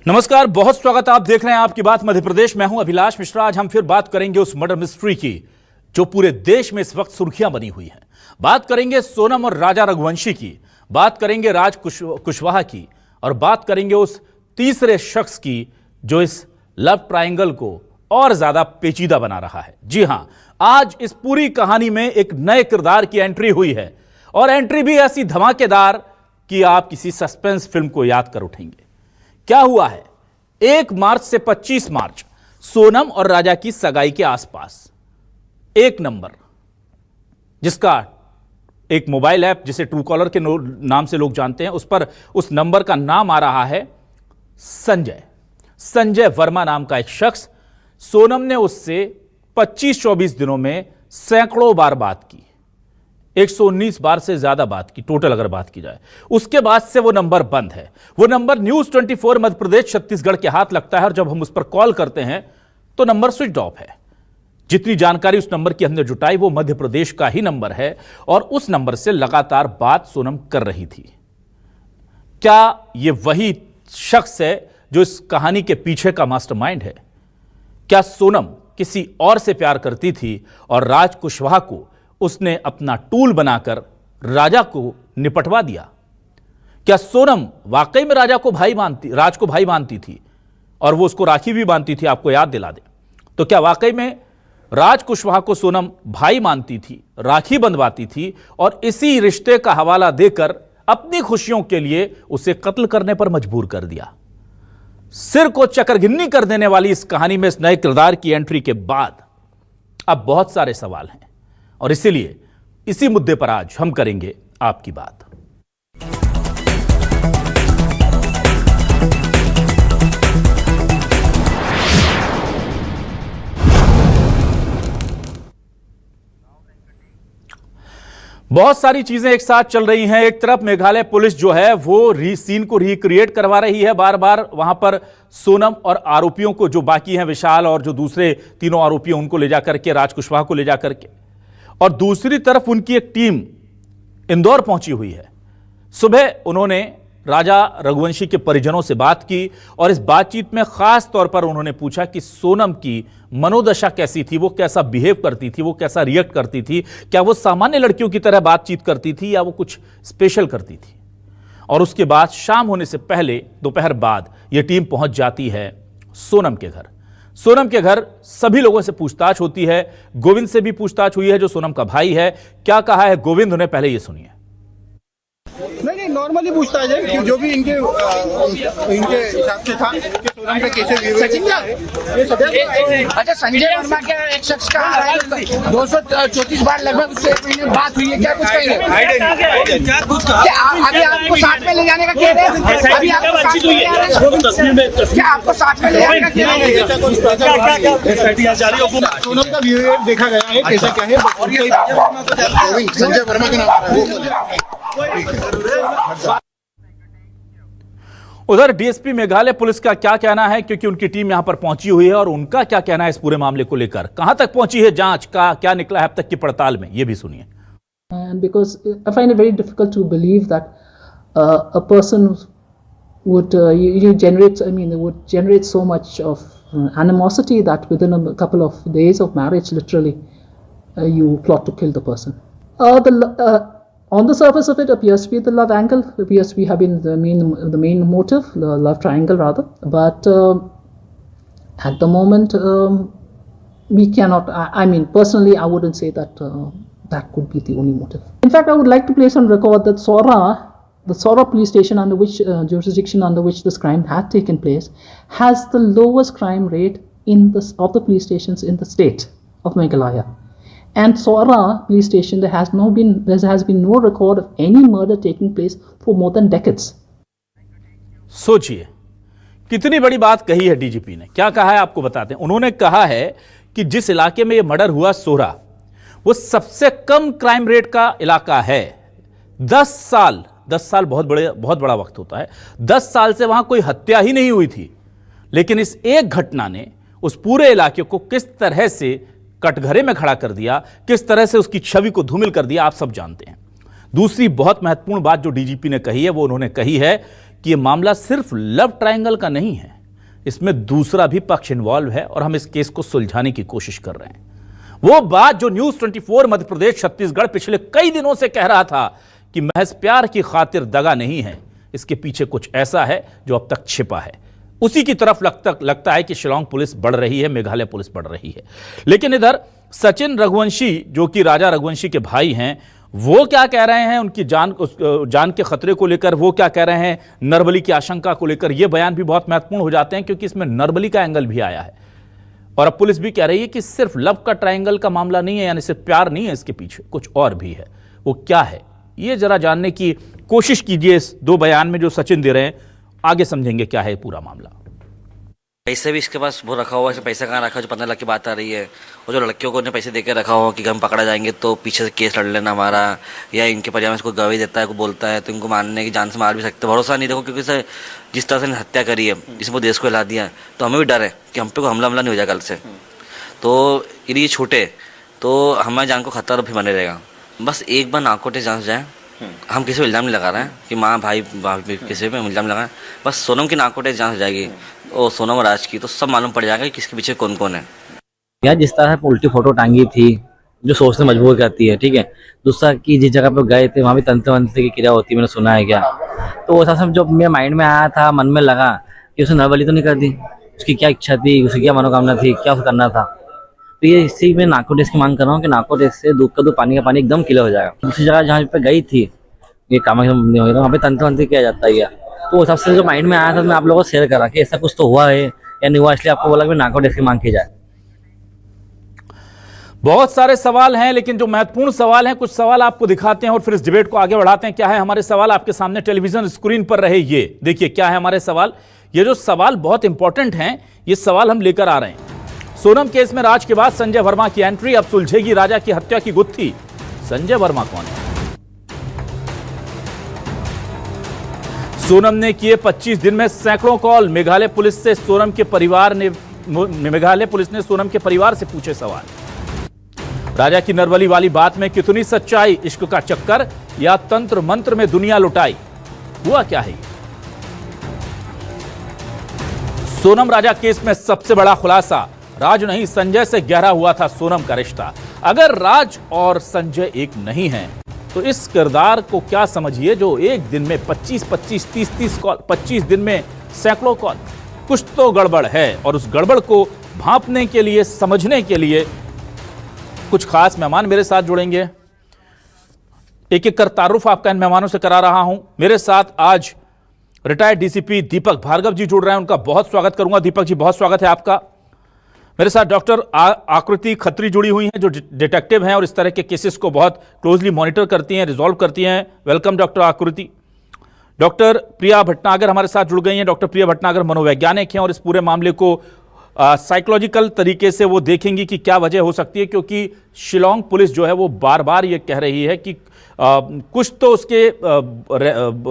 नमस्कार, बहुत स्वागत। आप देख रहे हैं आपकी बात मध्य प्रदेश। मैं हूं अभिलाष मिश्रा। आज हम फिर बात करेंगे उस मर्डर मिस्ट्री की जो पूरे देश में इस वक्त सुर्खियां बनी हुई हैं। बात करेंगे सोनम और राजा रघुवंशी की, बात करेंगे राज कुशवाहा की, और बात करेंगे उस तीसरे शख्स की जो इस लव ट्रायंगल को और ज्यादा पेचीदा बना रहा है। जी हां, आज इस पूरी कहानी में एक नए किरदार की एंट्री हुई है, और एंट्री भी ऐसी धमाकेदार कि आप किसी सस्पेंस फिल्म को याद कर उठेंगे। क्या हुआ है? 1 मार्च से 25 मार्च सोनम और राजा की सगाई के आसपास एक नंबर, जिसका एक मोबाइल ऐप जिसे ट्रू कॉलर के नाम से लोग जानते हैं, उस पर उस नंबर का नाम आ रहा है संजय वर्मा नाम का एक शख्स। सोनम ने उससे 25-24 दिनों में सैकड़ों बार बात की, 119 बार से ज्यादा बात की टोटल अगर बात की जाए। उसके बाद से वो नंबर बंद है। वो नंबर न्यूज 24 मध्य प्रदेश छत्तीसगढ़ के हाथ लगता है, और जब हम उस पर कॉल करते हैं तो नंबर स्विच ऑफ है। जितनी जानकारी उस नंबर की हमने जुटाई वो मध्य प्रदेश का ही नंबर है, और उस नंबर से लगातार बात सोनम कर रही थी। क्या ये वही शख्स है जो इस कहानी के पीछे का मास्टरमाइंड है? क्या सोनम किसी और से प्यार करती थी और राज कुशवाहा को उसने अपना टूल बनाकर राजा को निपटवा दिया? क्या सोनम वाकई में राज को भाई मानती थी और वो उसको राखी भी बांधती थी? आपको याद दिला दे तो क्या वाकई में राज कुशवाहा को सोनम भाई मानती थी, राखी बंधवाती थी, और इसी रिश्ते का हवाला देकर अपनी खुशियों के लिए उसे कत्ल करने पर मजबूर कर दिया? सिर को चकरगिन्नी कर देने वाली इस कहानी में इस नए किरदार की एंट्री के बाद अब बहुत सारे सवाल हैं, और इसीलिए इसी मुद्दे पर आज हम करेंगे आपकी बात। बहुत सारी चीजें एक साथ चल रही हैं। एक तरफ मेघालय पुलिस जो है वो सीन को रिक्रिएट करवा रही है बार बार वहां पर सोनम और आरोपियों को, जो बाकी हैं विशाल और जो दूसरे तीनों आरोपी उनको ले जाकर के, राज कुशवाहा को ले जाकर के, और दूसरी तरफ उनकी एक टीम इंदौर पहुंची हुई है। सुबह उन्होंने राजा रघुवंशी के परिजनों से बात की, और इस बातचीत में खास तौर पर उन्होंने पूछा कि सोनम की मनोदशा कैसी थी, वो कैसा बिहेव करती थी, वो कैसा रिएक्ट करती थी, क्या वो सामान्य लड़कियों की तरह बातचीत करती थी या वो कुछ स्पेशल करती थी। और उसके बाद शाम होने से पहले दोपहर बाद यह टीम पहुंच जाती है सोनम के घर। सोनम के घर सभी लोगों से पूछताछ होती है। गोविंद से भी पूछताछ हुई है जो सोनम का भाई है। क्या कहा है गोविंद, उन्हें पहले ये सुनिए। नहीं, नॉर्मली पूछता है कि जो भी इनके हिसाब से था कि सोनम का कैसे अच्छा, संजय वर्मा के एक शख्स का 234 बार लगभग उससे एक महीने बात हुई है। क्या कुछ कहेंगे? अभी आपको साथ में ले जाने का कह रहे हैं? अभी आपको साथ में ले जाने का, क्या आपको साथ में ले जाने का कह रहे हैं? सोनम का बिहेवियर देखा गया है, कैसा क्या है। संजय वर्मा के नाम उधर डीएसपी मेघालय पुलिस का क्या कहना है, क्योंकि उनकी टीम यहां पर पहुंची हुई है, और उनका क्या कहना है इस पूरे मामले को लेकर? कहां तक पहुंची है जांच का, क्या निकला है अब तक की पड़ताल में, ये भी सुनिए। Because I find it very difficult to believe that a person would would generate so much of animosity that within a couple of days of marriage, literally, you plot to kill the person. On the surface of it appears to be the love angle, appears to be having the main motive, the love triangle rather. But at the moment, we cannot. I mean, personally, I wouldn't say that that could be the only motive. In fact, I would like to place on record that the Sora police station, under which jurisdiction under which this crime had taken place, has the lowest crime rate of the police stations in the state of Meghalaya. And Sora police station, there has been no record of any murder taking place for more than decades. सोचिए कितनी बड़ी बात कही है DGP ने। क्या कहा है आपको बताते हैं। उन्होंने कहा है कि जिस इलाके में यह मर्डर हुआ सोरा, वो सबसे कम क्राइम रेट का इलाका है। 10 साल बहुत बड़ा वक्त होता है। 10 साल से वहां कोई हत्या ही नहीं हुई थी, लेकिन इस एक घटना ने उस पूरे इलाके को किस तरह से कटघरे में खड़ा कर दिया, किस तरह से उसकी छवि को धूमिल कर दिया, आप सब जानते हैं। दूसरी बहुत महत्वपूर्ण बात जो डीजीपी ने कही है वो उन्होंने कही है कि ये मामला सिर्फ लव ट्रायंगल का नहीं है, इसमें दूसरा भी पक्ष इन्वॉल्व है और हम इस केस को सुलझाने की कोशिश कर रहे हैं। वो बात जो न्यूज 24 मध्य प्रदेश छत्तीसगढ़ पिछले कई दिनों से कह रहा था कि महज प्यार की खातिर दगा नहीं है, इसके पीछे कुछ ऐसा है जो अब तक छिपा है, उसी की तरफ लगता है कि शिलांग पुलिस बढ़ रही है, मेघालय पुलिस बढ़ रही है। लेकिन इधर सचिन रघुवंशी जो कि राजा रघुवंशी के भाई हैं, वो क्या कह रहे हैं उनकी जान के खतरे को लेकर, वो क्या कह रहे हैं नरबली की आशंका को लेकर, ये बयान भी बहुत महत्वपूर्ण हो जाते हैं क्योंकि इसमें नरबली का एंगल भी आया है। और अब पुलिस भी कह रही है कि सिर्फ लव का ट्रायंगल का मामला नहीं है, यानी सिर्फ प्यार नहीं है, इसके पीछे कुछ और भी है। वो क्या है ये जरा जानने की कोशिश कीजिए इस दो बयान में जो सचिन दे रहे हैं, आगे समझेंगे क्या है पूरा मामला। पैसे भी इसके पास वो रखा हुआ है, पैसा कहाँ रखा है, जो 15 लाख की बात आ रही है, और जो लड़कियों को उन्हें पैसे देकर रखा हुआ कि हम पकड़ा जाएंगे तो पीछे से केस लड़ लेना हमारा, या इनके परिवार में कोई गवाही देता है, कोई बोलता है तो इनको मारने की जान से मार भी सकते, भरोसा नहीं। देखो क्योंकि सर जिस तरह से हत्या करी है, जिसमें देश को हिला दिया है, तो हमें भी डर है कि हम पे कोई हमला नहीं हो जाए कल से। तो ये छोटे तो हमारी जान को खतरा भी बने रहेगा। बस एक बार नाकोटे जांच जाए, हम किसी को इल्ज़ाम नहीं लगा रहे हैं कि माँ भाई किसी पे इल्ज़ाम लगाएं, बस सोनम की नाकोटे जांच हो जाएगी और सोनम और राज की, तो सब मालूम पड़ जाएगा कि किसके पीछे कौन कौन है। यार जिस तरह उल्टी फोटो टांगी थी जो सोचने मजबूर करती है, ठीक है। दूसरा कि जिस जगह पे गए थे वहाँ भी तंत्र मंत्र की क्रिया होती है, मैंने सुना है क्या, तो वो सब जो मेरे माइंड में आया था, मन में लगा कि उसने नरबली तो नहीं कर दी, उसकी क्या इच्छा थी, उसकी क्या मनोकामना थी, क्या उसे करना था। तो ये इसी में नाको टेस्ट की मांग कर रहा हूँ कि नाको टेस्ट से दूध का दूध पानी का पानी एकदम क्लियर हो जाएगा। दूसरी जगह जहाँ पे गई थी ये कामाख्या वहाँ पे तंत्र मंत्र किया जाता है, तो सबसे जो माइंड में आया था मैं आप लोगों को शेयर करा कि ऐसा कुछ तो हुआ है या नहीं हुआ, इसलिए आपको बोला कि नाको टेस्ट की मांग की जाए। बहुत सारे सवाल हैं, लेकिन जो महत्वपूर्ण सवाल हैं, कुछ सवाल आपको दिखाते हैं और फिर इस डिबेट को आगे बढ़ाते हैं। क्या है हमारे सवाल आपके सामने टेलीविजन स्क्रीन पर रहे, ये देखिए क्या है हमारे सवाल। ये जो सवाल बहुत इंपॉर्टेंट हैं, ये सवाल हम लेकर आ रहे हैं। सोनम केस में राज के बाद संजय वर्मा की एंट्री, अब सुलझेगी राजा की हत्या की गुत्थी। संजय वर्मा कौन है? सोनम ने किए 25 दिन में सैकड़ों कॉल, मेघालय पुलिस ने सोनम के परिवार से पूछे सवाल। राजा की नरबली वाली बात में कितनी सच्चाई, इश्क का चक्कर या तंत्र मंत्र में दुनिया लुटाई, हुआ क्या है? सोनम राजा केस में सबसे बड़ा खुलासा, राज नहीं संजय से गहरा हुआ था सोनम का रिश्ता। अगर राज और संजय एक नहीं हैं तो इस किरदार को क्या समझिए जो एक दिन में 25, 30 कॉल, 25 दिन में सैकड़ों कॉल। कुछ तो गड़बड़ है और उस गड़बड़ को भांपने के लिए, समझने के लिए कुछ खास मेहमान मेरे साथ जुड़ेंगे। एक एक कर तारुफ आपका इन मेहमानों से करा रहा हूं। मेरे साथ आज रिटायर्ड डीसीपी दीपक भार्गव जी जुड़ रहे हैं, उनका बहुत स्वागत करूंगा। दीपक जी बहुत स्वागत है आपका। मेरे साथ डॉक्टर आकृति खत्री जुड़ी हुई हैं जो डिटेक्टिव हैं और इस तरह के केसेस को बहुत क्लोजली मॉनिटर करती हैं, रिजॉल्व करती हैं। वेलकम डॉक्टर आकृति। डॉक्टर प्रिया भटनागर हमारे साथ जुड़ गई हैं। डॉक्टर प्रिया भटनागर मनोवैज्ञानिक हैं और इस पूरे मामले को साइकोलॉजिकल तरीके से वो देखेंगी कि क्या वजह हो सकती है, क्योंकि शिलांग पुलिस जो है वो बार बार ये कह रही है कि कुछ तो उसके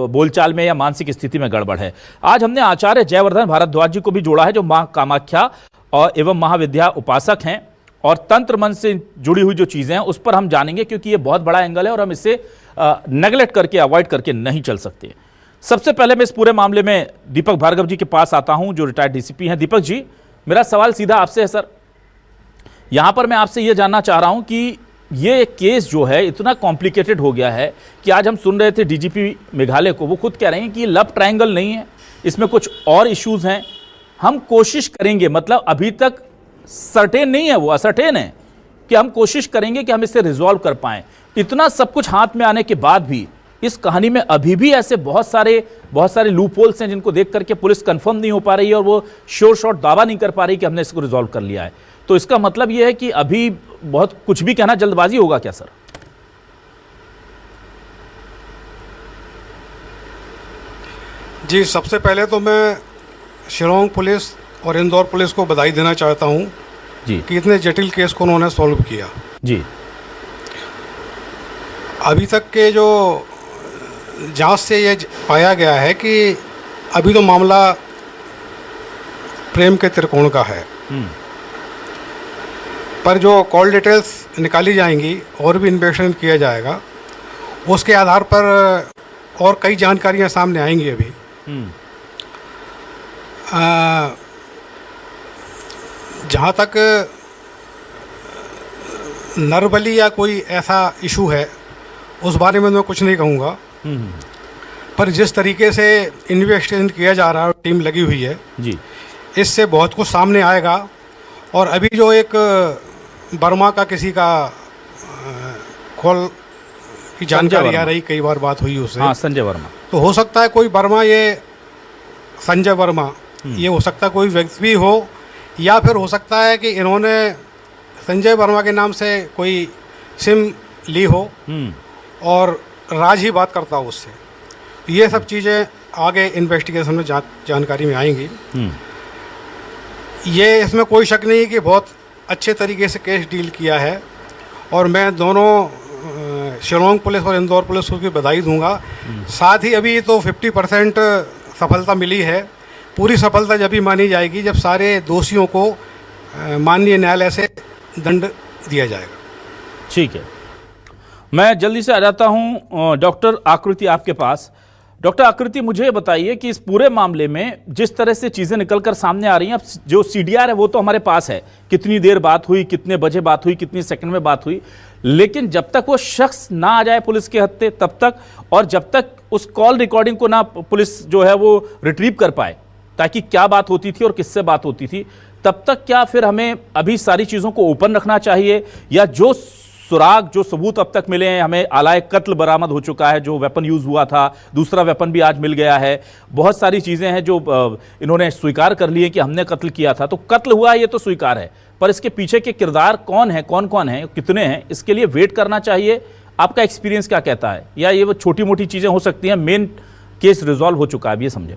बोलचाल में या मानसिक स्थिति में गड़बड़ है। आज हमने आचार्य जयवर्धन भारद्वाज जी को भी जोड़ा है जो मां कामाख्या और एवं महाविद्या उपासक हैं और तंत्र मंत्र से जुड़ी हुई जो चीज़ें हैं उस पर हम जानेंगे, क्योंकि ये बहुत बड़ा एंगल है और हम इसे नेगलेक्ट करके, अवॉइड करके नहीं चल सकते। सबसे पहले मैं इस पूरे मामले में दीपक भार्गव जी के पास आता हूं जो रिटायर्ड डीसीपी हैं। दीपक जी, मेरा सवाल सीधा आपसे है सर। यहां पर मैं आपसे यह जानना चाह रहा हूं कि ये केस जो है इतना कॉम्प्लिकेटेड हो गया है कि आज हम सुन रहे थे डीजीपी मेघालय को, वो खुद कह रहे हैं कि ये लव ट्रायंगल नहीं है, इसमें कुछ और इश्यूज हैं। हम कोशिश करेंगे, मतलब अभी तक सर्टेन नहीं है, वो असर्टेन है कि हम कोशिश करेंगे कि हम इसे रिजॉल्व कर पाएं। इतना सब कुछ हाथ में आने के बाद भी इस कहानी में अभी भी ऐसे बहुत सारे लूप होल्स हैं जिनको देख करके पुलिस कंफर्म नहीं हो पा रही है और वो श्योर शॉट दावा नहीं कर पा रही कि हमने इसको रिजॉल्व कर लिया है। तो इसका मतलब ये है कि अभी बहुत कुछ भी कहना जल्दबाजी होगा क्या सर? जी, सबसे पहले तो मैं शिलांग पुलिस और इंदौर पुलिस को बधाई देना चाहता हूं जी कि इतने जटिल केस को उन्होंने सॉल्व किया जी। अभी तक के जो जांच से ये पाया गया है कि अभी तो मामला प्रेम के त्रिकोण का है, पर जो कॉल डिटेल्स निकाली जाएंगी और भी इन्वेस्टिगेशन किया जाएगा, उसके आधार पर और कई जानकारियां सामने आएंगी अभी। जहाँ तक नरबली या कोई ऐसा इशू है उस बारे में मैं कुछ नहीं कहूँगा, पर जिस तरीके से इन्वेस्टिगेशन किया जा रहा है, टीम लगी हुई है जी, इससे बहुत कुछ सामने आएगा। और अभी जो एक वर्मा का किसी का खोल की जानकारी आ रही, कई बार बात हुई उससे, हाँ संजय वर्मा, तो हो सकता है कोई वर्मा, ये संजय वर्मा, ये हो सकता है कोई व्यक्ति भी हो, या फिर हो सकता है कि इन्होंने संजय वर्मा के नाम से कोई सिम ली हो और राज ही बात करता हो उससे। ये सब चीज़ें आगे इन्वेस्टिगेशन में जानकारी में आएंगी। ये इसमें कोई शक नहीं कि बहुत अच्छे तरीके से केस डील किया है, और मैं दोनों शिलोंग पुलिस और इंदौर पुलिस को भी बधाई दूंगा। साथ ही अभी तो 50% सफलता मिली है, पूरी सफलता जब भी मानी जाएगी जब सारे दोषियों को माननीय न्यायालय से दंड दिया जाएगा। ठीक है, मैं जल्दी से आ जाता हूं डॉक्टर आकृति आपके पास। डॉक्टर आकृति, मुझे बताइए कि इस पूरे मामले में जिस तरह से चीज़ें निकलकर सामने आ रही हैं, अब जो सीडीआर है वो तो हमारे पास है, कितनी देर बात हुई, कितने बजे बात हुई, कितनी सेकंड में बात हुई, लेकिन जब तक वो शख्स ना आ जाए पुलिस के हत्थे तब तक, और जब तक उस कॉल रिकॉर्डिंग को ना पुलिस जो है वो रिट्रीव कर पाए ताकि क्या बात होती थी और किससे बात होती थी, तब तक क्या फिर हमें अभी सारी चीज़ों को ओपन रखना चाहिए, या जो सुराग, जो सबूत अब तक मिले हैं, हमें आलाए कत्ल बरामद हो चुका है, जो वेपन यूज हुआ था, दूसरा वेपन भी आज मिल गया है, बहुत सारी चीज़ें हैं जो इन्होंने स्वीकार कर ली है कि हमने कत्ल किया था, तो कत्ल हुआ ये तो स्वीकार है, पर इसके पीछे के किरदार कौन है, कौन है, कितने हैं, इसके लिए वेट करना चाहिए। आपका एक्सपीरियंस क्या कहता है, या ये वो छोटी मोटी चीज़ें हो सकती हैं, मेन केस रिजॉल्व हो चुका है, ये समझे?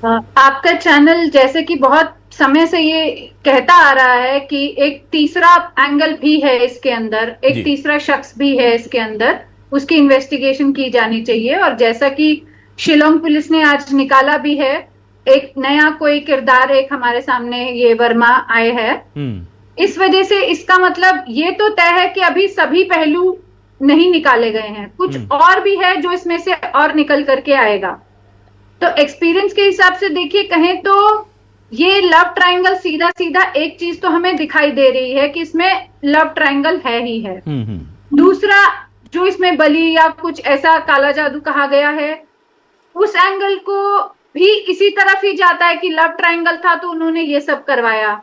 आपका चैनल जैसे कि बहुत समय से ये कहता आ रहा है कि एक तीसरा एंगल भी है इसके अंदर, एक तीसरा शख्स भी है इसके अंदर, उसकी इन्वेस्टिगेशन की जानी चाहिए। और जैसा कि शिलोंग पुलिस ने आज निकाला भी है, एक नया कोई किरदार एक हमारे सामने ये वर्मा आए हैं। इस वजह से इसका मतलब ये तो तय है कि अभी सभी पहलू नहीं निकाले गए हैं, कुछ और भी है जो इसमें से और निकल करके आएगा। तो एक्सपीरियंस के हिसाब से देखिए, कहें तो ये लव ट्रायंगल सीधा सीधा एक चीज तो हमें दिखाई दे रही है कि इसमें लव ट्रायंगल है ही है। दूसरा जो इसमें बलि या कुछ ऐसा काला जादू कहा गया है, उस एंगल को भी इसी तरफ ही जाता है कि लव ट्रायंगल था तो उन्होंने ये सब करवाया।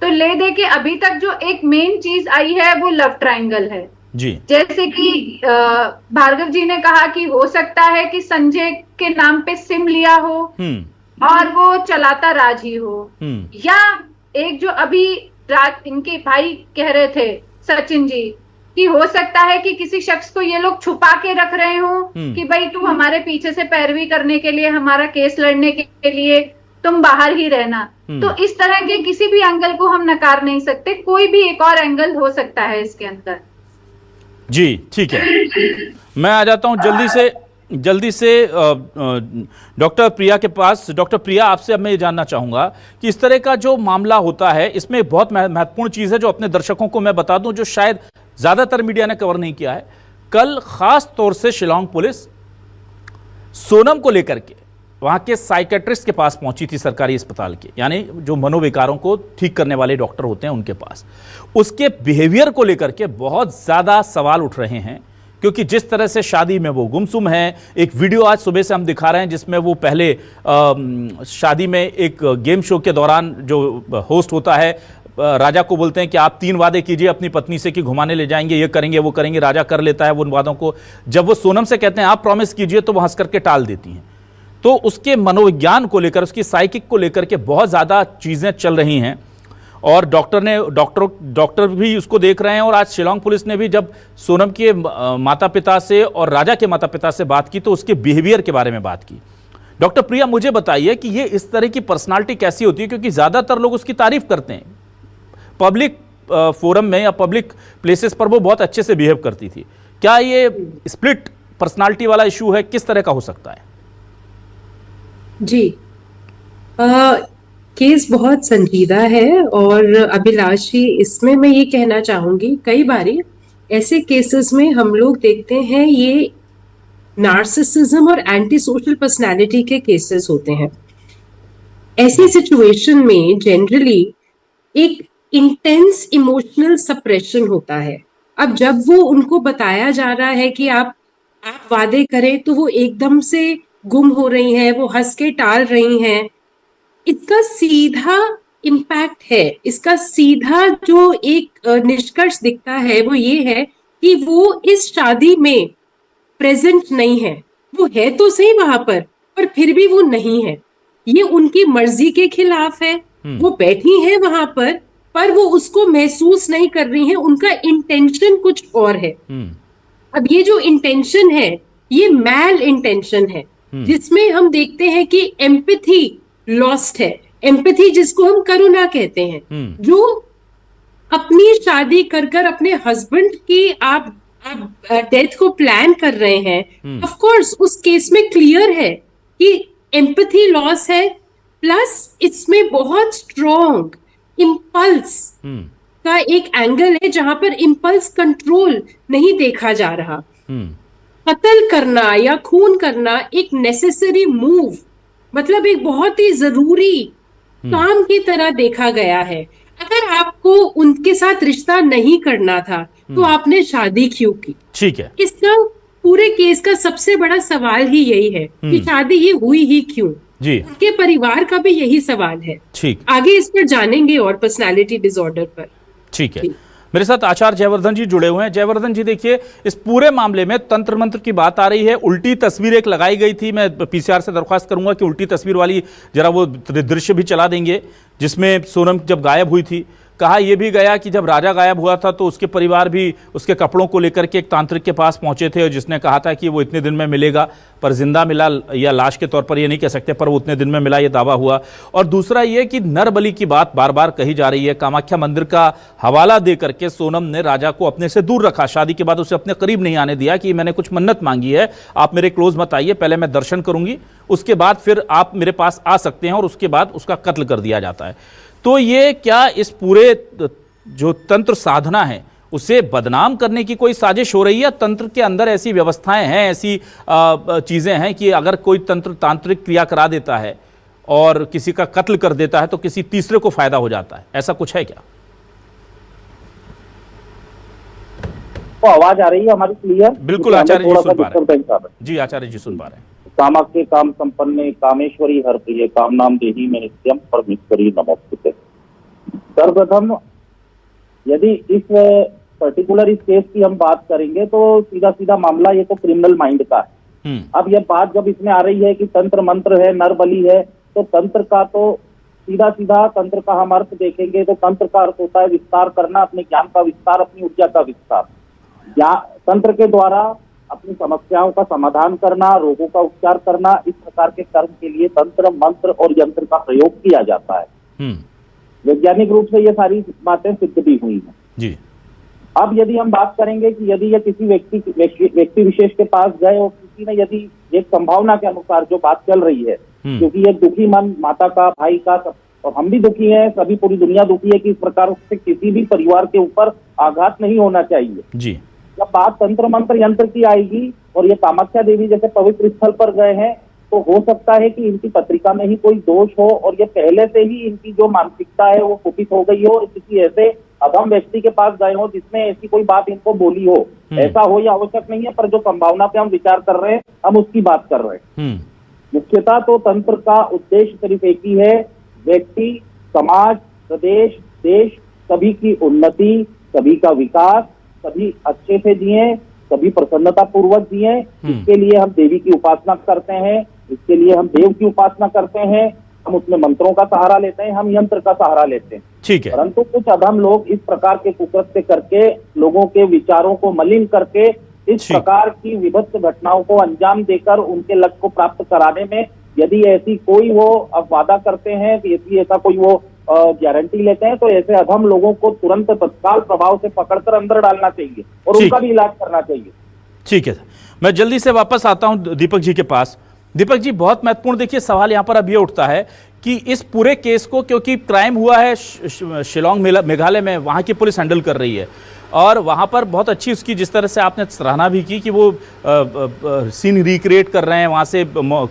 तो ले दे के अभी तक जो एक मेन चीज आई है वो लव ट्रायंगल है जी। जैसे कि भार्गव जी ने कहा कि हो सकता है कि संजय के नाम पे सिम लिया हो और वो चलाता राज ही हो, या एक जो अभी इनके भाई कह रहे थे सचिन जी कि हो सकता है कि किसी शख्स को ये लोग छुपा के रख रहे हो कि भाई तू हमारे पीछे से पैरवी करने के लिए, हमारा केस लड़ने के लिए तुम बाहर ही रहना। तो इस तरह के किसी भी एंगल को हम नकार नहीं सकते, कोई भी एक और एंगल हो सकता है इसके अंदर। जी ठीक है, मैं आ जाता हूं जल्दी से डॉक्टर प्रिया के पास। डॉक्टर प्रिया, आपसे अब मैं ये जानना चाहूंगा कि इस तरह का जो मामला होता है, इसमें बहुत महत्वपूर्ण चीज है जो अपने दर्शकों को मैं बता दूं, जो शायद ज्यादातर मीडिया ने कवर नहीं किया है। कल खास तौर से शिलोंग पुलिस सोनम को लेकर के वहां के साइकेट्रिस्ट के पास पहुंची थी, सरकारी अस्पताल के, यानी जो मनोविकारों को ठीक करने वाले डॉक्टर होते हैं उनके पास। उसके बिहेवियर को लेकर के बहुत ज्यादा सवाल उठ रहे हैं, क्योंकि जिस तरह से शादी में वो गुमसुम है। एक वीडियो आज सुबह से हम दिखा रहे हैं जिसमें वो पहले शादी में एक गेम शो के दौरान जो होस्ट होता है, राजा को बोलते हैं कि आप 3 वादे कीजिए अपनी पत्नी से कि घुमाने ले जाएंगे, ये करेंगे वो करेंगे। राजा कर लेता है उन वादों को। जब वो सोनम से कहते हैं आप प्रॉमिस कीजिए, तो वो हंस करके टाल देती हैं। तो उसके मनोविज्ञान को लेकर, उसकी साइकिक को लेकर के बहुत ज़्यादा चीज़ें चल रही हैं, और डॉक्टर भी उसको देख रहे हैं। और आज शिलोंग पुलिस ने भी जब सोनम के माता पिता से और राजा के माता पिता से बात की, तो उसके बिहेवियर के बारे में बात की। डॉक्टर प्रिया, मुझे बताइए कि ये इस तरह की पर्सनालिटी कैसी होती है, क्योंकि ज़्यादातर लोग उसकी तारीफ करते हैं पब्लिक फोरम में या पब्लिक प्लेसेस पर, वो बहुत अच्छे से बिहेव करती थी। क्या ये स्प्लिट पर्सनालिटी वाला इशू है, किस तरह का हो सकता है? जी, केस बहुत संजीदा है, और अभिलाष जी, इसमें मैं ये कहना चाहूंगी, कई बारी ऐसे केसेस में हम लोग देखते हैं ये नार्सिसिज्म और एंटी सोशल पर्सनैलिटी के केसेस होते हैं। ऐसी सिचुएशन में जनरली एक इंटेंस इमोशनल सप्रेशन होता है। अब जब वो उनको बताया जा रहा है कि आप वादे करें, तो वो एकदम से गुम हो रही हैं, वो हंस के टाल रही हैं। इसका सीधा इम्पैक्ट है, इसका सीधा जो एक निष्कर्ष दिखता है वो ये है कि वो इस शादी में प्रेजेंट नहीं है। वो है तो सही वहां पर फिर भी वो नहीं है। ये उनकी मर्जी के खिलाफ है। वो बैठी है वहां पर वो उसको महसूस नहीं कर रही है। उनका इंटेंशन कुछ और है। अब ये जो इंटेंशन है ये मैल इंटेंशन है, जिसमें हम देखते हैं कि एम्पैथी लॉस्ट है। एम्पैथी जिसको हम करुणा कहते हैं, जो अपनी शादी कर अपने हस्बैंड की आप डेथ को प्लान कर रहे हैं। ऑफ कोर्स उस केस में क्लियर है कि एम्पैथी लॉस है, प्लस इसमें बहुत स्ट्रॉन्ग इम्पल्स का एक एंगल है जहां पर इम्पल्स कंट्रोल नहीं देखा जा रहा। कत्ल करना या खून करना एक नेसेसरी मूव, मतलब एक बहुत ही जरूरी काम की तरह देखा गया है। अगर आपको उनके साथ रिश्ता नहीं करना था तो आपने शादी क्यों की? ठीक है, इसका पूरे केस का सबसे बड़ा सवाल ही यही है कि शादी ये हुई ही क्यों। जी, उनके परिवार का भी यही सवाल है। ठीक, आगे इस पर जानेंगे और पर्सनालिटी डिसऑर्डर पर। ठीक है। मेरे साथ आचार्य जयवर्धन जी जुड़े हुए हैं। जयवर्धन जी, देखिए, इस पूरे मामले में तंत्र मंत्र की बात आ रही है। उल्टी तस्वीर एक लगाई गई थी। मैं पीसीआर से दरख्वास्त करूंगा कि उल्टी तस्वीर वाली जरा वो दृश्य भी चला देंगे, जिसमें सोनम जब गायब हुई थी। कहा यह भी गया कि जब राजा गायब हुआ था तो उसके परिवार भी उसके कपड़ों को लेकर के एक तांत्रिक के पास पहुंचे थे, और जिसने कहा था कि वो इतने दिन में मिलेगा, पर जिंदा मिला या लाश के तौर पर ये नहीं कह सकते, पर वो उतने दिन में मिला, ये दावा हुआ। और दूसरा ये कि नर बलि की बात बार बार कही जा रही है। कामाख्या मंदिर का हवाला दे करके सोनम ने राजा को अपने से दूर रखा, शादी के बाद उसे अपने करीब नहीं आने दिया कि मैंने कुछ मन्नत मांगी है, आप मेरे क्लोज मत आइए, पहले मैं दर्शन करूंगी, उसके बाद फिर आप मेरे पास आ सकते हैं, और उसके बाद उसका कत्ल कर दिया जाता है। तो ये क्या इस पूरे जो तंत्र साधना है उसे बदनाम करने की कोई साजिश हो रही है? तंत्र के अंदर ऐसी व्यवस्थाएं हैं, ऐसी चीजें हैं कि अगर कोई तंत्र तांत्रिक क्रिया करा देता है और किसी का कत्ल कर देता है तो किसी तीसरे को फायदा हो जाता है, ऐसा कुछ है क्या? तो आवाज आ रही है हमारी क्लियर? बिल्कुल आचार्य जी सुन पा रहे हैं। जी आचार्य जी सुन पा रहे हैं। कामाख्ये काम संपन्ने कामेश्वरी हर प्रिय काम नाम देही में नित्यम परमेश्वरी नमोस्तुते। सर्वप्रथम यदि इस पर्टिकुलर इस केस की हम बात करेंगे तो सीधा सीधा मामला ये तो क्रिमिनल माइंड का है। अब ये बात जब इसमें आ रही है कि तंत्र मंत्र है, नर बलि है, तो तंत्र का तो सीधा सीधा तंत्र का हम अर्थ देखेंगे तो तंत्र का अर्थ होता है विस्तार करना, अपने ज्ञान का विस्तार, अपनी ऊर्जा का विस्तार। तंत्र के द्वारा अपनी समस्याओं का समाधान करना, रोगों का उपचार करना, इस प्रकार के कर्म के लिए तंत्र मंत्र और यंत्र का प्रयोग किया जाता है। वैज्ञानिक रूप से ये सारी बातें सिद्ध भी हुई हैं। जी। अब यदि हम बात करेंगे कि यदि ये किसी व्यक्ति विशेष के पास गए और किसी ने यदि एक संभावना के अनुसार जो बात चल रही है, क्योंकि ये दुखी मन माता का, भाई का, और हम भी दुखी हैं, सभी पूरी दुनिया दुखी है कि इस प्रकार से किसी भी परिवार के ऊपर आघात नहीं होना चाहिए। जी। जब बात तंत्र मंत्र यंत्र की आएगी और ये कामाख्या देवी जैसे पवित्र स्थल पर गए हैं, तो हो सकता है कि इनकी पत्रिका में ही कोई दोष हो और ये पहले से ही इनकी जो मानसिकता है वो कुपित हो गई हो, किसी ऐसे अधम व्यक्ति के पास गए हो जिसने ऐसी कोई बात इनको बोली हो। ऐसा हो या आवश्यक नहीं है, पर जो संभावना पे हम विचार कर रहे हैं हम उसकी बात कर रहे हैं। मुख्यतः तो तंत्र का उद्देश्य सिर्फ एक ही है, व्यक्ति, समाज, प्रदेश, देश सभी की उन्नति, सभी का विकास, सभी अच्छे से जिए, सभी प्रसन्नता पूर्वक जिए। इसके लिए हम देवी की उपासना करते हैं, इसके लिए हम देव की उपासना करते हैं, हम उसमें मंत्रों का सहारा लेते हैं, हम यंत्र का सहारा लेते हैं। ठीक है। परंतु कुछ अधम लोग इस प्रकार के कुकृत्य करके लोगों के विचारों को मलिन करके इस प्रकार की विभत्स घटनाओं को अंजाम देकर उनके लक्ष्य को प्राप्त कराने में यदि ऐसी कोई वो अब वादा करते हैं, यदि ऐसा कोई वो गारंटी लेते हैं, तो ऐसे अधम लोगों को तुरंत तत्काल प्रभाव से पकड़कर अंदर डालना चाहिए और उनका भी इलाज करना चाहिए। ठीक है, मैं जल्दी से वापस आता हूं दीपक जी के पास। दीपक जी, बहुत महत्वपूर्ण देखिए सवाल यहां पर अब ये उठता है कि इस पूरे केस को, क्योंकि क्राइम हुआ है शिलोंग मेघालय में, वहां की पुलिस हैंडल कर रही है, और वहाँ पर बहुत अच्छी उसकी जिस तरह से आपने सराहना भी की कि वो सीन रिक्रिएट कर रहे हैं, वहाँ से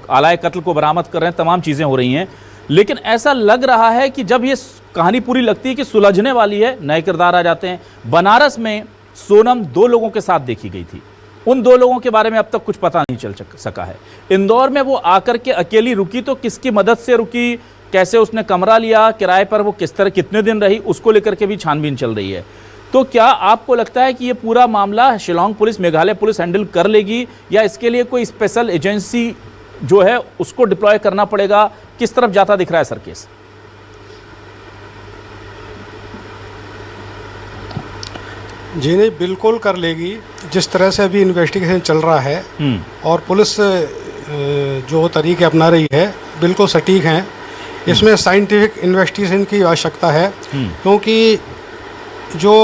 आलाए कत्ल को बरामद कर रहे हैं, तमाम चीज़ें हो रही हैं। लेकिन ऐसा लग रहा है कि जब ये कहानी पूरी लगती है कि सुलझने वाली है, नए किरदार आ जाते हैं। बनारस में सोनम 2 लोगों के साथ देखी गई थी, उन 2 लोगों के बारे में अब तक कुछ पता नहीं चल सका है। इंदौर में वो आकर के अकेली रुकी तो किसकी मदद से रुकी, कैसे उसने कमरा लिया किराए पर, वो किस तरह कितने दिन रही, उसको लेकर के भी छानबीन चल रही है। तो क्या आपको लगता है कि ये पूरा मामला Shillong police, Meghalaya police handle कर लेगी या इसके लिए कोई स्पेशल एजेंसी जो है उसको डिप्लॉय करना पड़ेगा? किस तरफ जाता दिख रहा है सर केस? जी नहीं, बिल्कुल कर लेगी। जिस तरह से अभी इन्वेस्टिगेशन चल रहा है और पुलिस जो तरीके अपना रही है बिल्कुल सटीक हैं। इसमें साइंटिफिक इन्वेस्टिगेशन की आवश्यकता है, क्योंकि जो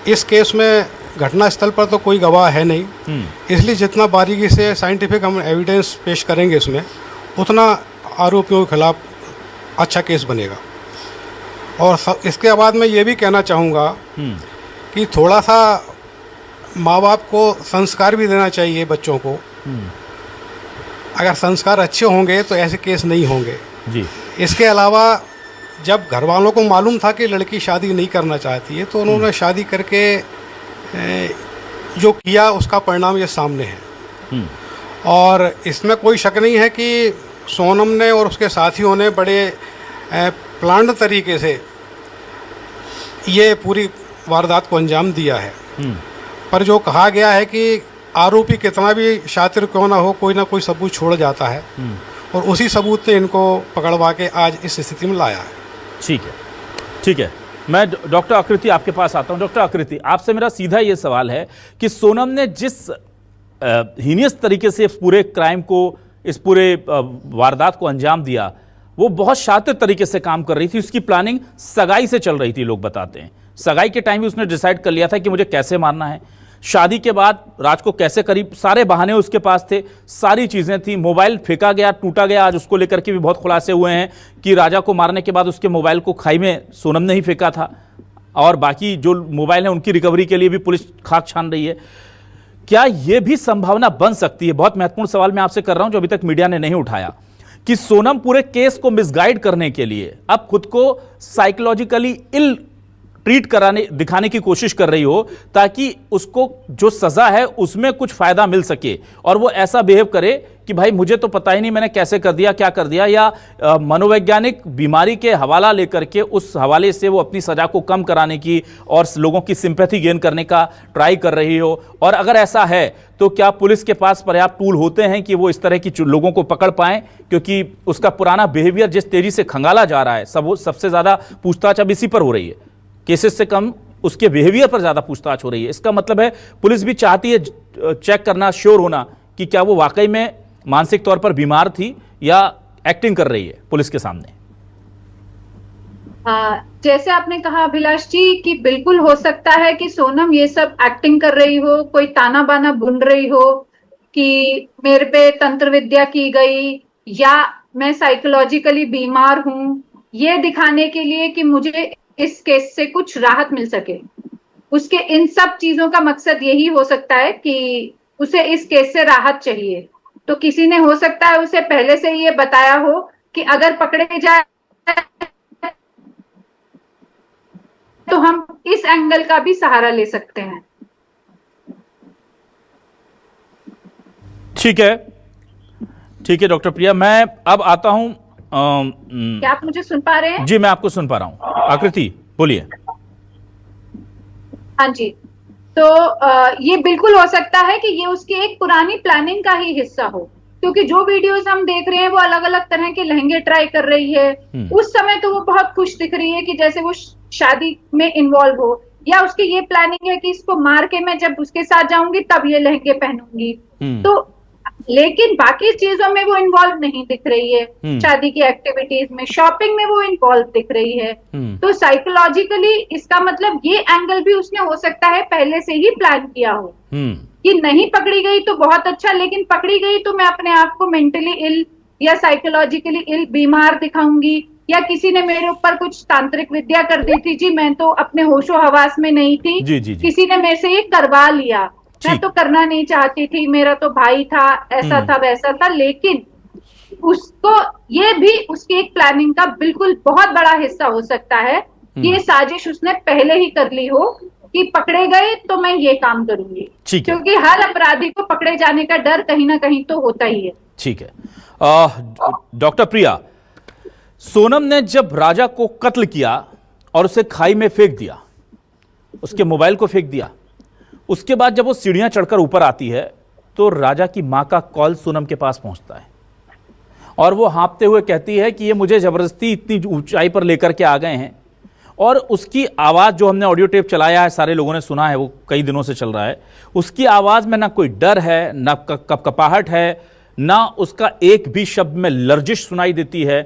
इस केस में घटनास्थल पर तो कोई गवाह है नहीं, इसलिए जितना बारीकी से साइंटिफिक हम एविडेंस पेश करेंगे इसमें, उतना आरोपियों के खिलाफ अच्छा केस बनेगा। और इसके बाद मैं ये भी कहना चाहूँगा कि थोड़ा सा माँ बाप को संस्कार भी देना चाहिए बच्चों को। अगर संस्कार अच्छे होंगे तो ऐसे केस नहीं होंगे जी। इसके अलावा जब घर वालों को मालूम था कि लड़की शादी नहीं करना चाहती है तो उन्होंने शादी करके जो किया उसका परिणाम ये सामने है। और इसमें कोई शक नहीं है कि सोनम ने और उसके साथियों ने बड़े प्लान्ड तरीके से ये पूरी वारदात को अंजाम दिया है। पर जो कहा गया है कि आरोपी कितना भी शातिर क्यों ना हो, कोई ना कोई सबूत छोड़ जाता है और उसी सबूत ने इनको पकड़वा के आज इस स्थिति में लाया है। ठीक है, ठीक है। मैं डॉक्टर आकृति आपके पास आता हूं। डॉक्टर आकृति, आपसे मेरा सीधा ये सवाल है कि सोनम ने जिस हीनियस तरीके से पूरे क्राइम को, इस पूरे वारदात को अंजाम दिया, वो बहुत शातिर तरीके से काम कर रही थी। उसकी प्लानिंग सगाई से चल रही थी, लोग बताते हैं। सगाई के टाइम भी उसने डिसाइड कर लिया था कि मुझे कैसे मारना है। शादी के बाद राज को कैसे करीब, सारे बहाने उसके पास थे, सारी चीज़ें थी। मोबाइल फेंका गया, टूटा गया, आज उसको लेकर के भी बहुत खुलासे हुए हैं कि राजा को मारने के बाद उसके मोबाइल को खाई में सोनम ने ही फेंका था और बाकी जो मोबाइल है उनकी रिकवरी के लिए भी पुलिस खाक छान रही है। क्या यह भी संभावना बन सकती है, बहुत महत्वपूर्ण सवाल मैं आपसे कर रहा हूं जो अभी तक मीडिया ने नहीं उठाया, कि सोनम पूरे केस को मिसगाइड करने के लिए अब खुद को साइकोलॉजिकली इल ट्रीट कराने, दिखाने की कोशिश कर रही हो ताकि उसको जो सजा है उसमें कुछ फायदा मिल सके और वो ऐसा बिहेव करे कि भाई मुझे तो पता ही नहीं मैंने कैसे कर दिया, क्या कर दिया, या मनोवैज्ञानिक बीमारी के हवाला लेकर के उस हवाले से वो अपनी सजा को कम कराने की और लोगों की सिंपैथी गेन करने का ट्राई कर रही हो। और अगर ऐसा है तो क्या पुलिस के पास पर्याप्त टूल होते हैं कि वो इस तरह की लोगों को पकड़ पाएं, क्योंकि उसका पुराना बिहेवियर जिस तेजी से खंगाला जा रहा है, सबसे ज्यादा पूछताछ अब इसी पर हो रही है, केसेस से कम उसके बिहेवियर पर ज्यादा पूछताछ हो रही है। इसका मतलब है पुलिस भी चाहती है चेक करना, श्योर होना कि क्या वो वाकई में मानसिक तौर पर बीमार थी या एक्टिंग कर रही है पुलिस के सामने। जैसे आपने कहा अभिलाष जी कि बिल्कुल हो सकता है कि सोनम ये सब एक्टिंग कर रही हो, कोई ताना बाना बुन रही हो कि मेरे पे तंत्र विद्या की गई या मैं साइकोलॉजिकली बीमार हूं, ये दिखाने के लिए कि मुझे इस केस से कुछ राहत मिल सके। उसके इन सब चीजों का मकसद यही हो सकता है कि उसे इस केस से राहत चाहिए। तो किसी ने हो सकता है उसे पहले से ये बताया हो कि अगर पकड़े जाए तो हम इस एंगल का भी सहारा ले सकते हैं। ठीक है, ठीक है डॉक्टर प्रिया, मैं अब आता हूं। क्या आप मुझे सुन पा रहे हैं? जी मैं आपको सुन पा रहा हूं, आकृति बोलिए। हाँ जी, तो ये बिल्कुल हो सकता है कि ये उसकी एक पुरानी प्लानिंग का ही हिस्सा हो, क्योंकि जो वीडियोस हम देख रहे हैं वो अलग अलग तरह के लहंगे ट्राई कर रही है। उस समय तो वो बहुत खुश दिख रही है कि जैसे वो शादी में इन्वॉल्व हो, या उसकी ये प्लानिंग है कि इसको मार के मैं जब उसके साथ जाऊंगी तब ये लहंगे पहनूंगी। तो लेकिन बाकी चीजों में वो इन्वॉल्व नहीं दिख रही है, शादी की एक्टिविटीज में, शॉपिंग में वो इन्वॉल्व दिख रही है। तो साइकोलॉजिकली इसका मतलब ये एंगल भी उसने हो सकता है पहले से ही प्लान किया हो कि नहीं पकड़ी गई तो बहुत अच्छा, लेकिन पकड़ी गई तो मैं अपने आप को मेंटली इल या साइकोलॉजिकली इल, बीमार दिखाऊंगी, या किसी ने मेरे ऊपर कुछ तांत्रिक विद्या कर दी थी जी, मैं तो अपने होशो हवास में नहीं थी, जी। किसी ने मेरे से ये करवा लिया, मैं तो करना नहीं चाहती थी, मेरा तो भाई था, ऐसा था वैसा था, लेकिन उसको ये भी उसकी एक प्लानिंग का बिल्कुल बहुत बड़ा हिस्सा हो सकता है। ये साजिश उसने पहले ही कर ली हो कि पकड़े गए तो मैं ये काम करूंगी, क्योंकि हर अपराधी को पकड़े जाने का डर कहीं ना कहीं तो होता ही है। ठीक है। डॉक्टर प्रिया, सोनम ने जब राजा को कत्ल किया और उसे खाई में फेंक दिया, उसके मोबाइल को फेंक दिया, उसके बाद जब वो सीढ़ियां चढ़कर ऊपर आती है तो राजा की मां का कॉल सोनम के पास पहुंचता है और वो हाँफते हुए कहती है कि ये मुझे जबरदस्ती इतनी ऊंचाई पर लेकर के आ गए हैं। और उसकी आवाज़ जो हमने ऑडियो टेप चलाया है, सारे लोगों ने सुना है, वो कई दिनों से चल रहा है, उसकी आवाज़ में ना कोई डर है, ना कपकपाहट है, ना उसका एक भी शब्द में लर्जिश सुनाई देती है।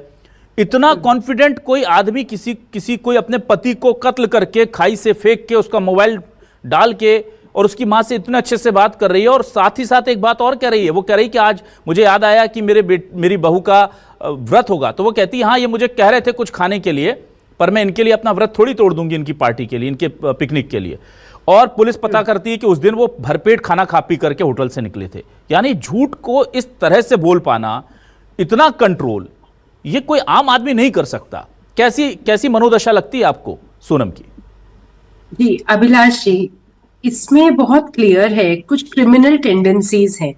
इतना कॉन्फिडेंट कोई आदमी किसी कोई अपने पति को कत्ल करके खाई से फेंक के उसका मोबाइल डाल के और उसकी माँ से इतने अच्छे से बात कर रही है, और साथ ही साथ एक बात और कह रही है, वो कह रही कि आज मुझे याद आया कि मेरी बहू का व्रत होगा, तो वो कहती है हाँ ये मुझे कह रहे थे कुछ खाने के लिए, पर मैं इनके लिए अपना व्रत थोड़ी तोड़ दूंगी, इनकी पार्टी के लिए, इनके पिकनिक के लिए। और पुलिस पता करती है कि उस दिन वो भरपेट खाना खा पी करके होटल से निकले थे। यानी झूठ को इस तरह से बोल पाना, इतना कंट्रोल, ये कोई आम आदमी नहीं कर सकता। कैसी मनोदशा लगती है आपको सोनम की? जी अभिलाष जी, इसमें बहुत क्लियर है, कुछ क्रिमिनल टेंडेंसीज हैं,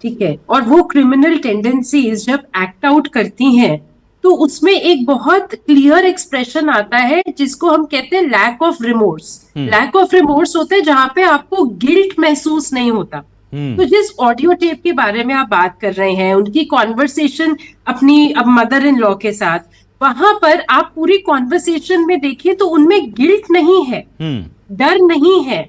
ठीक है, और वो क्रिमिनल टेंडेंसीज जब एक्ट आउट करती हैं तो उसमें एक बहुत क्लियर एक्सप्रेशन आता है जिसको हम कहते हैं lack of remorse. Lack of remorse होता है जहां पे आपको गिल्ट महसूस नहीं होता। तो जिस ऑडियो टेप के बारे में आप बात कर रहे हैं, उनकी कॉन्वर्सेशन अपनी अब मदर इन लॉ के साथ, वहां पर आप पूरी कॉन्वर्सेशन में देखिए तो उनमें गिल्ट नहीं है, डर नहीं है,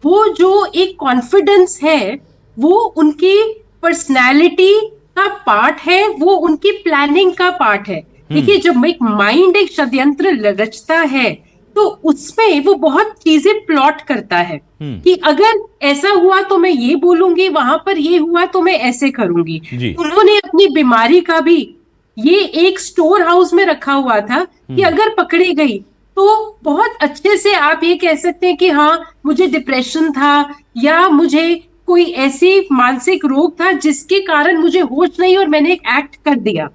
वो जो एक कॉन्फिडेंस है वो उनकी पर्सनैलिटी का पार्ट है, वो उनकी प्लानिंग का पार्ट है। देखिए जब एक माइंड एक षड्यंत्र रचता है तो उसमें वो बहुत चीजें प्लॉट करता है कि अगर ऐसा हुआ तो मैं ये बोलूंगी, वहां पर ये हुआ तो मैं ऐसे करूंगी। उन्होंने अपनी बीमारी का भी ये एक स्टोर हाउस में रखा हुआ था कि अगर पकड़ी गई तो बहुत अच्छे से आप ये कह सकते हैं कि हाँ मुझे डिप्रेशन था या मुझे कोई ऐसी मानसिक रोग था जिसके कारण मुझे होश नहीं और मैंने एक एक्ट कर दिया,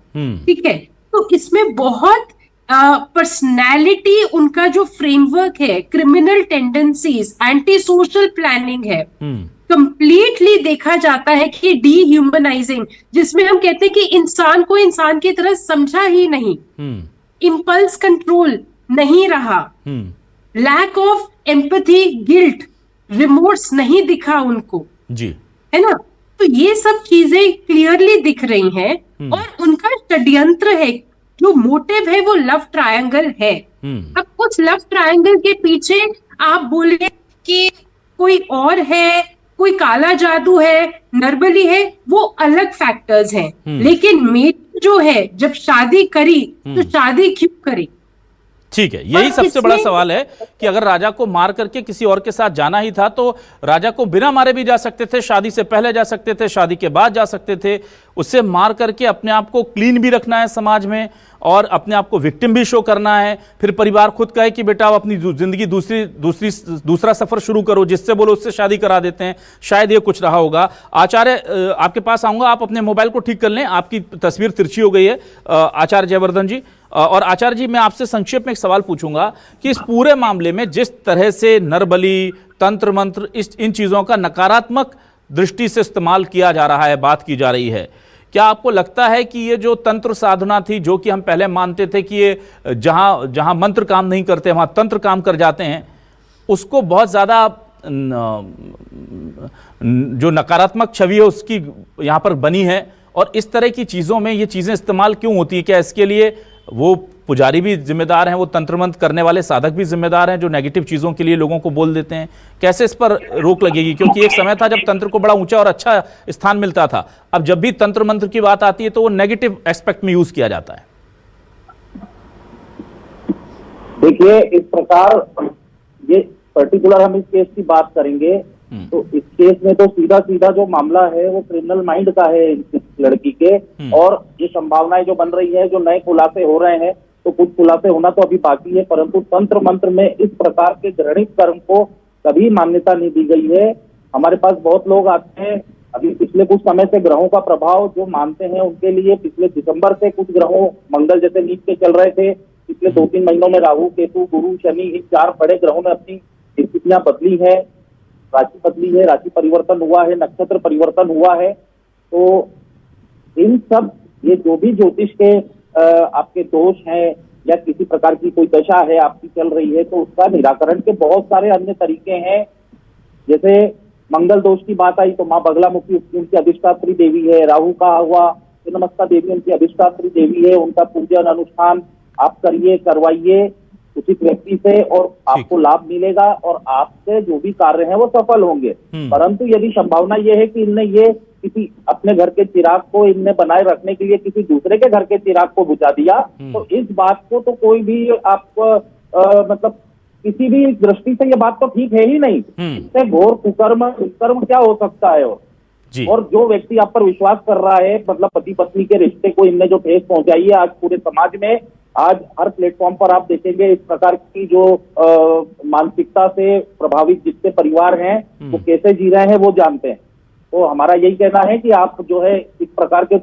ठीक है। तो इसमें बहुत पर्सनैलिटी, उनका जो फ्रेमवर्क है, criminal tendencies, anti social planning है, कंप्लीटली देखा जाता है कि डीह्यूमनाइजिंग, जिसमें हम कहते हैं कि इंसान को इंसान की तरह समझा ही नहीं, इंपल्स कंट्रोल नहीं रहा, lack of empathy, guilt, remorse नहीं दिखा उनको, जी है ना। तो ये सब चीजें क्लियरली दिख रही हैं और उनका षड्यंत्र है, जो मोटिव है वो लव ट्रायंगल है। अब उस लव ट्रायंगल के पीछे आप बोले कि कोई और है, कोई काला जादू है, नरबली है, वो अलग फैक्टर्स हैं, लेकिन मेरी जो है जब शादी करी तो शादी क्यों करी? ठीक है, यही सबसे बड़ा सवाल है कि अगर राजा को मार करके किसी और के साथ जाना ही था तो राजा को बिना मारे भी जा सकते थे, शादी से पहले जा सकते थे, शादी के बाद जा सकते थे। उससे मार करके अपने आप को क्लीन भी रखना है समाज में और अपने आप को विक्टिम भी शो करना है। फिर परिवार खुद कहे कि बेटा आप अपनी जिंदगी दूसरा सफर शुरू करो, जिससे बोलो उससे शादी करा देते हैं। शायद ये कुछ रहा होगा। आचार्य आपके पास आऊंगा, आप अपने मोबाइल को ठीक कर लें, आपकी तस्वीर तिरछी हो गई है आचार्य जयवर्धन जी। और आचार्य जी, मैं आपसे संक्षेप में एक सवाल पूछूंगा कि इस पूरे मामले में जिस तरह से नरबली, तंत्र मंत्र, इन चीजों का नकारात्मक दृष्टि से इस्तेमाल किया जा रहा है, बात की जा रही है, क्या आपको लगता है कि ये जो तंत्र साधना थी, जो कि हम पहले मानते थे कि ये जहां मंत्र काम नहीं करते वहां तंत्र काम कर जाते हैं, उसको बहुत ज्यादा जो नकारात्मक छवि है उसकी यहां पर बनी है, और इस तरह की चीजों में ये चीजें इस्तेमाल क्यों होती है? क्या इसके लिए वो पुजारी भी जिम्मेदार हैं, वो तंत्र मंत्र करने वाले साधक भी जिम्मेदार हैं जो नेगेटिव चीजों के लिए लोगों को बोल देते हैं? कैसे इस पर रोक लगेगी? क्योंकि एक समय था जब तंत्र को बड़ा ऊंचा और अच्छा स्थान मिलता था, अब जब भी तंत्र मंत्र की बात आती है तो वो नेगेटिव एस्पेक्ट में यूज किया जाता है। देखिए, इस प्रकार ये पर्टिकुलर हम इस केस की बात करेंगे तो इस केस में तो सीधा सीधा जो मामला है वो क्रिमिनल माइंड का है इस लड़की के, और ये संभावनाएं जो बन रही है, जो नए खुलासे हो रहे हैं तो कुछ खुलासे होना तो अभी बाकी है, परंतु तंत्र मंत्र में इस प्रकार के घृणित कर्म को कभी मान्यता नहीं दी गई है। हमारे पास बहुत लोग आते हैं, अभी पिछले कुछ समय से ग्रहों का प्रभाव जो मानते हैं उनके लिए पिछले दिसंबर से कुछ ग्रहों, मंगल जैसे नीच के चल रहे थे, पिछले 2-3 महीनों में राहु, केतु, गुरु, शनि, इन 4 बड़े ग्रहों ने अपनी स्थितियां बदली है, राशि बदली है, राशि परिवर्तन हुआ है, नक्षत्र परिवर्तन हुआ है। तो इन सब ये जो भी ज्योतिष के आपके दोष हैं या किसी प्रकार की कोई दशा है आपकी चल रही है, तो उसका निराकरण के बहुत सारे अन्य तरीके हैं। जैसे मंगल दोष की बात आई तो माँ बगलामुखी उनकी अधिष्ठात्री देवी है, राहु का हुआ नमस्ता देवी उनकी अधिष्ठात्री देवी है, उनका पूजन अनुष्ठान आप करिए, करवाइए उचित व्यक्ति से और आपको लाभ मिलेगा और आपसे जो भी कार्य हैं वो सफल होंगे। परंतु यदि संभावना ये है कि इनने ये किसी अपने घर के चिराग को इनने बनाए रखने के लिए किसी दूसरे के घर के चिराग को बुझा दिया, तो इस बात को तो कोई भी आप मतलब किसी भी दृष्टि से ये बात तो ठीक है ही नहीं। इससे घोर कुकर्म क्या हो सकता है। और जो व्यक्ति आप पर विश्वास कर रहा है, मतलब पति पत्नी के रिश्ते को इनने जो ठेस पहुंचाई है आज पूरे समाज में, आज हर प्लेटफॉर्म पर आप देखेंगे इस प्रकार की जो मानसिकता से प्रभावित जितने परिवार हैं वो कैसे जी रहे हैं वो जानते हैं। तो हमारा यही कहना है कि आप जो है इस प्रकार के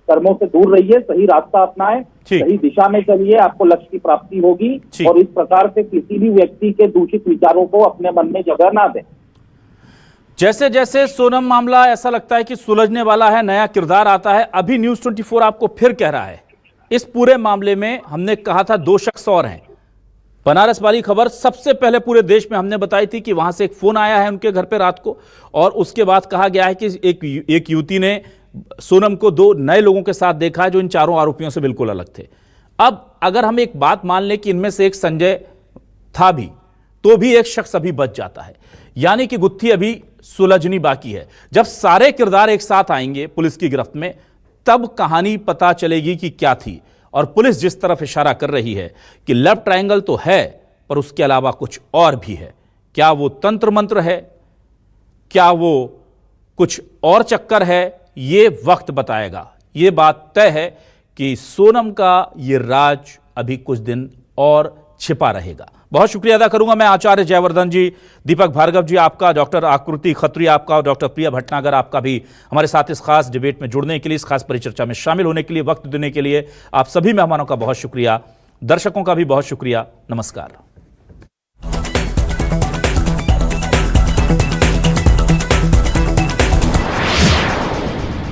कर्मों से दूर रहिए, सही रास्ता अपनाएं, सही दिशा में चलिए, आपको लक्ष्य की प्राप्ति होगी। और इस प्रकार से किसी भी व्यक्ति के दूषित विचारों को अपने मन में जगह ना दें। जैसे जैसे सोनम मामला ऐसा लगता है कि सुलझने वाला है, नया किरदार आता है, अभी न्यूज़ 24 आपको फिर कह रहा है इस पूरे मामले में हमने कहा था 2 शख्स और हैं। बनारस वाली खबर सबसे पहले पूरे देश में हमने बताई थी कि वहां से एक फोन आया है उनके घर पे रात को, और उसके बाद कहा गया है कि एक युवती ने सोनम को 2 नए लोगों के साथ देखा है जो इन 4 आरोपियों से बिल्कुल अलग थे। अब अगर हम एक बात मान लें कि इनमें से एक संजय था भी, तो भी एक शख्स अभी बच जाता है, यानी कि गुत्थी अभी सुलझनी बाकी है। जब सारे किरदार एक साथ आएंगे पुलिस की गिरफ्त में, तब कहानी पता चलेगी कि क्या थी। और पुलिस जिस तरफ इशारा कर रही है कि लव ट्रायंगल तो है, पर उसके अलावा कुछ और भी है। क्या वो तंत्र मंत्र है, क्या वो कुछ और चक्कर है, ये वक्त बताएगा। ये बात तय है कि सोनम का ये राज अभी कुछ दिन और छिपा रहेगा। बहुत शुक्रिया अदा करूंगा मैं आचार्य जयवर्धन जी, दीपक भार्गव जी आपका, डॉक्टर आकृति खत्री आपका और डॉक्टर प्रिया भटनागर आपका भी हमारे साथ इस खास डिबेट में जुड़ने के लिए, इस खास परिचर्चा में शामिल होने के लिए, वक्त देने के लिए आप सभी मेहमानों का बहुत शुक्रिया, दर्शकों का भी बहुत शुक्रिया। नमस्कार।